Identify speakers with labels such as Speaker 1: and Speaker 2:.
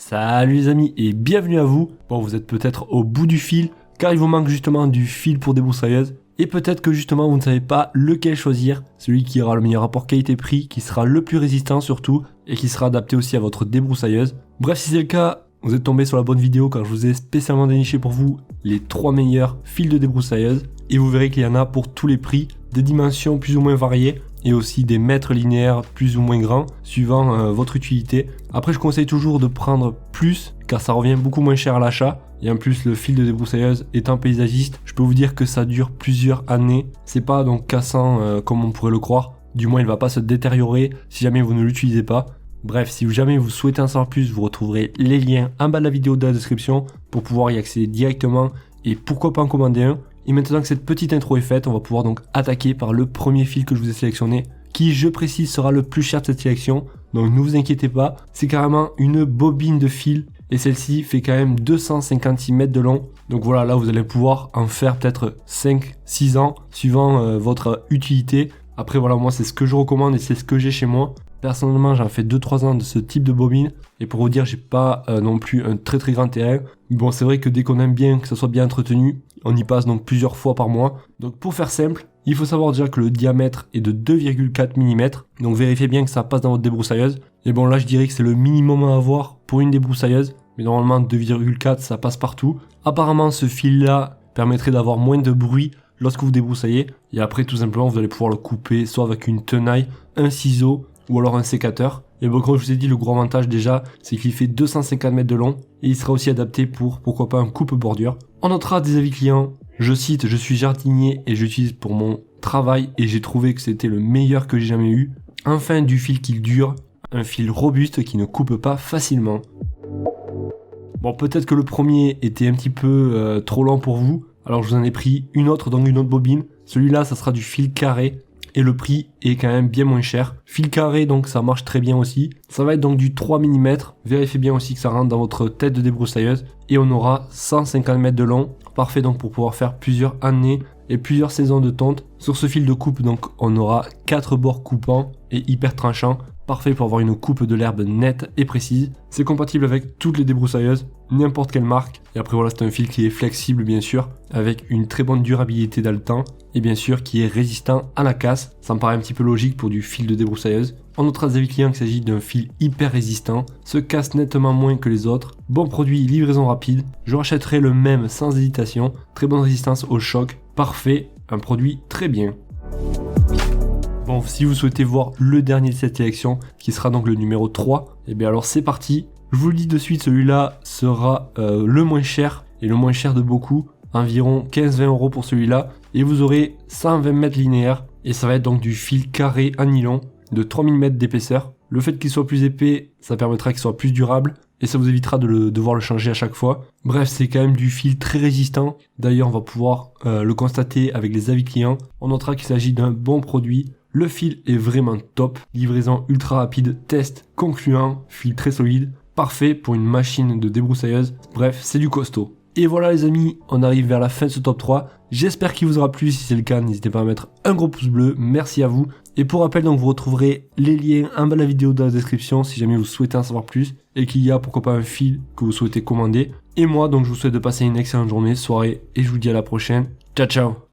Speaker 1: Salut les amis et bienvenue à vous. Bon, vous êtes peut-être au bout du fil car il vous manque justement du fil pour débroussailleuse. Et peut-être que justement vous ne savez pas lequel choisir, celui qui aura le meilleur rapport qualité-prix, qui sera le plus résistant surtout et qui sera adapté aussi à votre débroussailleuse. Bref, si c'est le cas, vous êtes tombé sur la bonne vidéo car je vous ai spécialement déniché pour vous les 3 meilleurs fils de débroussailleuse. Et vous verrez qu'il y en a pour tous les prix, des dimensions plus ou moins variées et aussi des mètres linéaires plus ou moins grands suivant votre utilité. Après, je conseille toujours de prendre plus car ça revient beaucoup moins cher à l'achat. Et en plus, le fil de débroussailleuse étant paysagiste, je peux vous dire que ça dure plusieurs années. C'est pas donc cassant comme on pourrait le croire. Du moins, il va pas se détériorer si jamais vous ne l'utilisez pas. Bref, si jamais vous souhaitez en savoir plus, vous retrouverez les liens en bas de la vidéo de la description pour pouvoir y accéder directement et pourquoi pas en commander un. Et maintenant que cette petite intro est faite, on va pouvoir donc attaquer par le premier fil que je vous ai sélectionné, qui, je précise, sera le plus cher de cette sélection. Donc ne vous inquiétez pas, c'est carrément une bobine de fil et celle-ci fait quand même 256 mètres de long. Donc voilà, là vous allez pouvoir en faire peut-être 5-6 ans suivant votre utilité. Après voilà, moi c'est ce que je recommande et c'est ce que j'ai chez moi. Personnellement, j'en fais 2-3 ans de ce type de bobine et pour vous dire, j'ai pas non plus un très grand terrain. Bon, c'est vrai que dès qu'on aime bien que ça soit bien entretenu, on y passe donc plusieurs fois par mois. Donc pour faire simple, il faut savoir déjà que le diamètre est de 2,4 mm. Donc vérifiez bien que ça passe dans votre débroussailleuse. Et bon, là je dirais que c'est le minimum à avoir pour une débroussailleuse. Mais normalement 2,4 ça passe partout. Apparemment ce fil là permettrait d'avoir moins de bruit lorsque vous débroussaillez. Et après tout simplement vous allez pouvoir le couper soit avec une tenaille, un ciseau ou alors un sécateur. Et bon, comme je vous ai dit, le gros avantage déjà, c'est qu'il fait 250 mètres de long et il sera aussi adapté pour, pourquoi pas, un coupe-bordure. On notera des avis clients, je cite, je suis jardinier et j'utilise pour mon travail et j'ai trouvé que c'était le meilleur que j'ai jamais eu. Enfin, du fil qui dure, un fil robuste qui ne coupe pas facilement. Bon, peut-être que le premier était un petit peu trop lent pour vous, alors je vous en ai pris une autre, donc une autre bobine. Celui-là, ça sera du fil carré. Et le prix est quand même bien moins cher. Fil carré, donc ça marche très bien aussi. Ça va être donc du 3 mm. Vérifiez bien aussi que ça rentre dans votre tête de débroussailleuse. Et on aura 150 mètres de long. Parfait donc pour pouvoir faire plusieurs années et plusieurs saisons de tonte. Sur ce fil de coupe, donc on aura 4 bords coupants et hyper tranchants. Parfait pour avoir une coupe de l'herbe nette et précise. C'est compatible avec toutes les débroussailleuses, n'importe quelle marque. Et après voilà, c'est un fil qui est flexible bien sûr, avec une très bonne durabilité dans le temps. Et bien sûr qui est résistant à la casse. Ça me paraît un petit peu logique pour du fil de débroussailleuse. On notera des avis clients qu'il s'agit d'un fil hyper résistant, se casse nettement moins que les autres. Bon produit, livraison rapide. Je rachèterai le même sans hésitation. Très bonne résistance au choc. Parfait, un produit très bien. Bon, si vous souhaitez voir le dernier de cette sélection, qui sera donc le numéro 3, et bien alors c'est parti. Je vous le dis de suite, celui-là sera le moins cher, et le moins cher de beaucoup, environ 15-20 € pour celui-là, et vous aurez 120 mètres linéaires, et ça va être donc du fil carré en nylon, de 3 mm d'épaisseur. Le fait qu'il soit plus épais, ça permettra qu'il soit plus durable, et ça vous évitera de devoir le changer à chaque fois. Bref, c'est quand même du fil très résistant, d'ailleurs on va pouvoir le constater avec les avis clients. On notera qu'il s'agit d'un bon produit. Le fil est vraiment top, livraison ultra rapide, test concluant, fil très solide, parfait pour une machine de débroussailleuse, bref c'est du costaud. Et voilà les amis, on arrive vers la fin de ce top 3, j'espère qu'il vous aura plu, si c'est le cas n'hésitez pas à mettre un gros pouce bleu, merci à vous. Et pour rappel donc vous retrouverez les liens en bas de la vidéo dans la description si jamais vous souhaitez en savoir plus et qu'il y a pourquoi pas un fil que vous souhaitez commander. Et moi donc je vous souhaite de passer une excellente journée, soirée et je vous dis à la prochaine, ciao ciao.